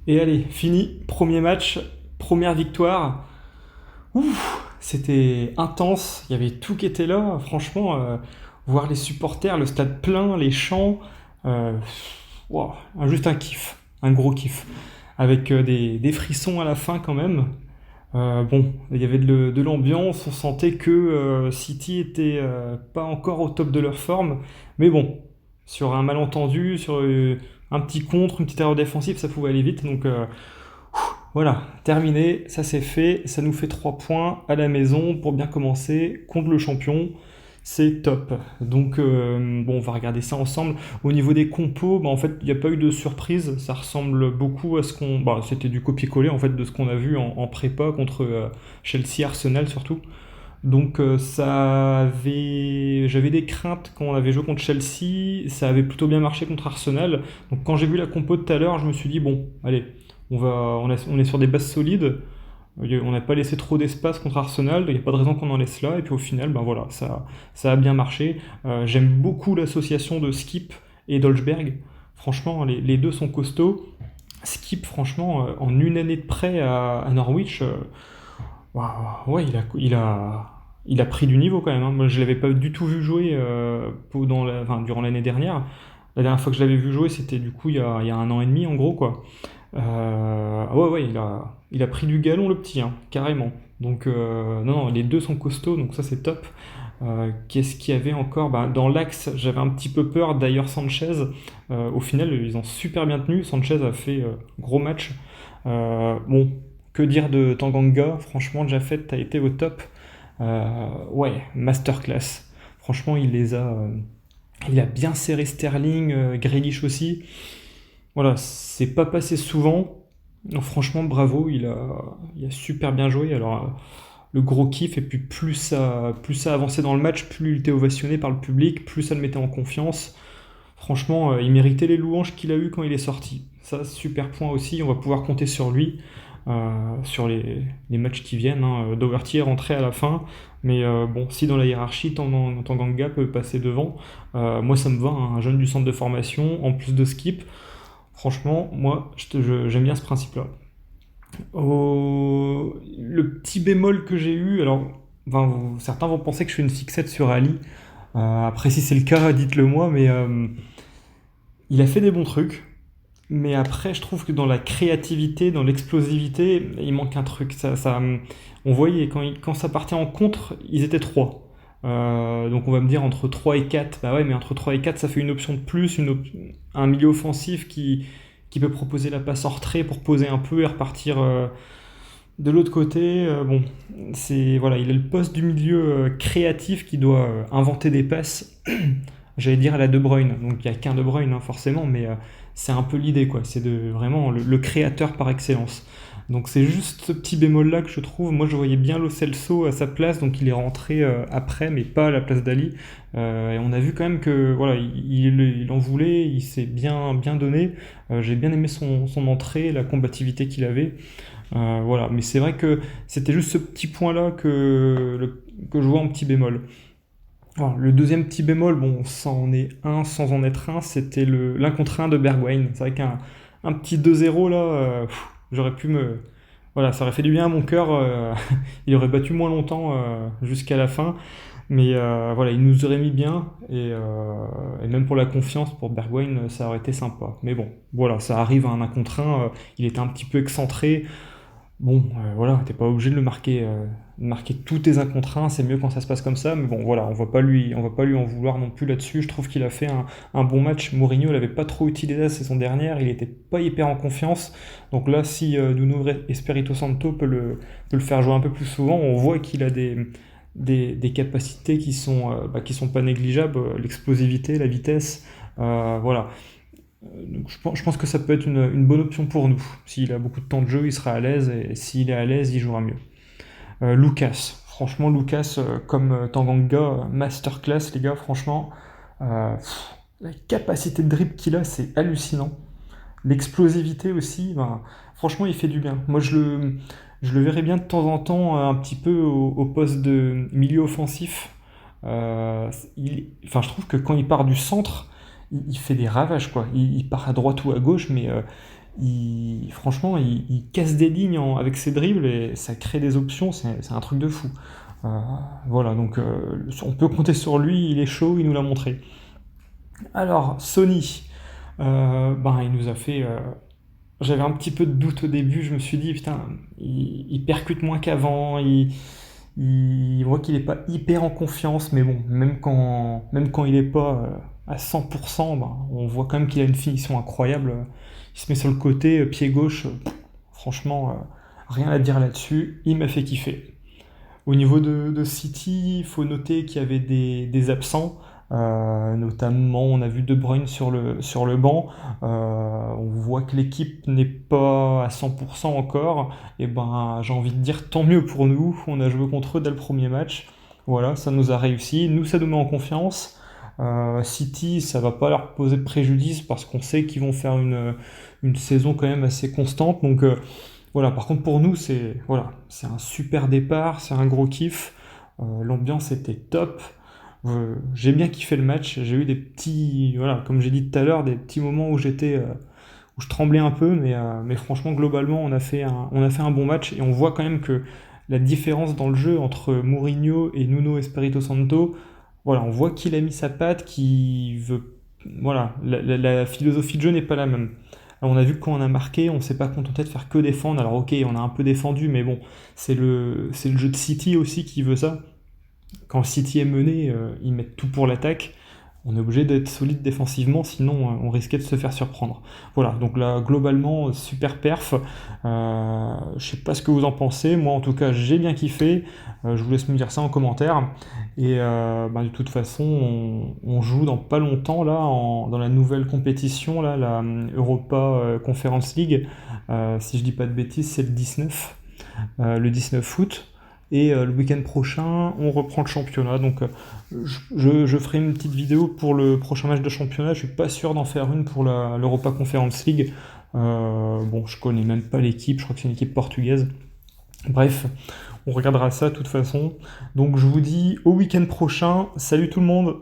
Et allez, fini, premier match, première victoire. Ouf, c'était intense, il y avait tout qui était là. Franchement, voir les supporters, le stade plein, les chants, euh, wow, juste un kiff, un gros kiff. Avec des frissons à la fin quand même. Bon, il y avait de l'ambiance, on sentait que City était pas encore au top de leur forme, mais bon, sur un malentendu, sur un petit contre, une petite erreur défensive, ça pouvait aller vite, donc voilà, terminé, ça c'est fait, ça nous fait 3 points à la maison pour bien commencer contre le champion. C'est top. Donc bon, on va regarder ça ensemble. Au niveau des compos, bah, en fait, il n'y a pas eu de surprise. Ça ressemble beaucoup à ce qu'on. Bah, c'était du copier-coller en fait de ce qu'on a vu en prépa contre Chelsea, Arsenal surtout. Donc j'avais des craintes quand on avait joué contre Chelsea, ça avait plutôt bien marché contre Arsenal. Donc quand j'ai vu la compo de tout à l'heure, je me suis dit bon, allez, on est sur des bases solides. On n'a pas laissé trop d'espace contre Arsenal, il n'y a pas de raison qu'on en laisse là. Et puis au final, ben voilà, ça a bien marché. J'aime beaucoup l'association de Skip et Dolberg. Franchement, les deux sont costauds. Skip, franchement, en une année de prêt à Norwich, waouh, ouais, il a pris du niveau quand même, hein. Moi, je l'avais pas du tout vu jouer enfin, durant l'année dernière. La dernière fois que je l'avais vu jouer, c'était du coup il y a un an et demi en gros, quoi. Ouais, ouais, il a pris du galon le petit, hein, carrément. Donc, non, non, les deux sont costauds, donc ça c'est top. Qu'est-ce qu'il y avait encore? Bah, dans l'axe, j'avais un petit peu peur d'ailleurs Sanchez. Au final, ils ont super bien tenu. Sanchez a fait gros match. Bon, que dire de Tanganga? Franchement, Jafet a été au top. Ouais, masterclass. Franchement, il a bien serré Sterling, Grealish aussi. Voilà, c'est pas passé souvent. Donc, franchement, bravo, il a super bien joué. Alors, le gros kiff, et puis plus ça avançait dans le match, plus il était ovationné par le public, plus ça le mettait en confiance. Franchement, il méritait les louanges qu'il a eues quand il est sorti. Ça, super point aussi, on va pouvoir compter sur lui, sur les matchs qui viennent, hein. Doherty est rentré à la fin, mais bon, si dans la hiérarchie, Tanganga peut passer devant, moi ça me va, hein, un jeune du centre de formation, en plus de Skip. Franchement, moi, j'aime bien ce principe-là. Le petit bémol que j'ai eu, alors, enfin, certains vont penser que je fais une fixette sur Ali. Après, si c'est le cas, dites-le moi, mais il a fait des bons trucs. Mais après, je trouve que dans la créativité, dans l'explosivité, il manque un truc. On voyait, quand ça partait en contre, ils étaient trois. Donc on va me dire entre 3 et 4. Bah ouais, mais entre 3 et 4, ça fait une option de plus, un milieu offensif qui peut proposer la passe en retrait pour poser un peu et repartir de l'autre côté. Bon, voilà, il a le poste du milieu créatif qui doit inventer des passes. J'allais dire à la De Bruyne, donc il n'y a qu'un De Bruyne, hein, forcément, mais c'est un peu l'idée, quoi. C'est vraiment le créateur par excellence. Donc c'est juste ce petit bémol-là que je trouve. Moi, je voyais bien Lo Celso à sa place, donc il est rentré après, mais pas à la place d'Ali. Et on a vu quand même que voilà, il en voulait, il s'est bien donné. J'ai bien aimé son entrée, la combativité qu'il avait. Voilà, mais c'est vrai que c'était juste ce petit point-là que je vois en petit bémol. Alors, le deuxième petit bémol, bon, ça en est un sans en être un, c'était l'un contre un de Bergwijn. C'est vrai qu'un un petit 2-0 là, j'aurais pu me. Voilà, ça aurait fait du bien à mon cœur. Il aurait battu moins longtemps jusqu'à la fin. Mais voilà, il nous aurait mis bien. Et même pour la confiance, pour Bergwijn, ça aurait été sympa. Mais bon, voilà, ça arrive à un contre un. Il était un petit peu excentré. Bon, voilà, t'es pas obligé de marquer tous tes 1 contre 1, c'est mieux quand ça se passe comme ça, mais bon, voilà, on va pas lui en vouloir non plus là-dessus. Je trouve qu'il a fait un bon match. Mourinho l'avait pas trop utilisé la saison dernière, il était pas hyper en confiance. Donc là, si Nuno Espirito Santo peut le faire jouer un peu plus souvent, on voit qu'il a des capacités qui sont pas négligeables, l'explosivité, la vitesse, voilà. Donc je pense que ça peut être une bonne option pour nous. S'il a beaucoup de temps de jeu, il sera à l'aise, et s'il est à l'aise, il jouera mieux. Lucas, franchement, Lucas, comme Tanganga, masterclass, les gars, franchement. La capacité de dribble qu'il a, c'est hallucinant. L'explosivité aussi, ben, franchement, il fait du bien. Moi, je le verrais bien de temps en temps un petit peu au poste de milieu offensif. Enfin, je trouve que quand il part du centre, il fait des ravages, quoi. Il part à droite ou à gauche, mais franchement, il casse des lignes avec ses dribbles et ça crée des options, c'est un truc de fou. Euh, voilà, donc on peut compter sur lui, il est chaud, il nous l'a montré. Alors, Sony, ben, il nous a fait. J'avais un petit peu de doute au début, je me suis dit, putain, il percute moins qu'avant, il voit qu'il n'est pas hyper en confiance, mais bon, même quand il n'est pas à 100%, ben, on voit quand même qu'il a une finition incroyable. Il se met sur le côté, pied gauche, franchement, rien à dire là-dessus, il m'a fait kiffer. Au niveau de City, il faut noter qu'il y avait des absents. Notamment, on a vu De Bruyne sur le banc. On voit que l'équipe n'est pas à 100% encore. Et ben, j'ai envie de dire tant mieux pour nous. On a joué contre eux dès le premier match. Voilà, ça nous a réussi. Nous, ça nous met en confiance. City, ça va pas leur poser de préjudice parce qu'on sait qu'ils vont faire une saison quand même assez constante. Donc, voilà, par contre pour nous, c'est un super départ, c'est un gros kiff. L'ambiance était top. J'ai bien kiffé le match. J'ai eu des petits, voilà, comme j'ai dit tout à l'heure, des petits moments où je tremblais un peu, mais franchement globalement on a fait un bon match et on voit quand même que la différence dans le jeu entre Mourinho et Nuno Espirito Santo, voilà, on voit qu'il a mis sa patte, qu'il veut, voilà, la philosophie de jeu n'est pas la même. Alors, on a vu que quand on a marqué, on s'est pas contenté de faire que défendre. Alors ok, on a un peu défendu, mais bon, c'est le jeu de City aussi qui veut ça. Quand City est mené, ils mettent tout pour l'attaque. On est obligé d'être solide défensivement, sinon on risquait de se faire surprendre. Voilà, donc là, globalement, super perf. Je sais pas ce que vous en pensez. Moi, en tout cas, j'ai bien kiffé. Je vous laisse me dire ça en commentaire. Et bah, de toute façon, on joue dans pas longtemps, là, dans la nouvelle compétition, là, la Europa Conference League. Si je dis pas de bêtises, c'est le 19 août. Et le week-end prochain, on reprend le championnat. Donc, je ferai une petite vidéo pour le prochain match de championnat. Je suis pas sûr d'en faire une pour l'Europa Conference League. Bon, je connais même pas l'équipe. Je crois que c'est une équipe portugaise. Bref, on regardera ça de toute façon. Donc, je vous dis au week-end prochain. Salut tout le monde!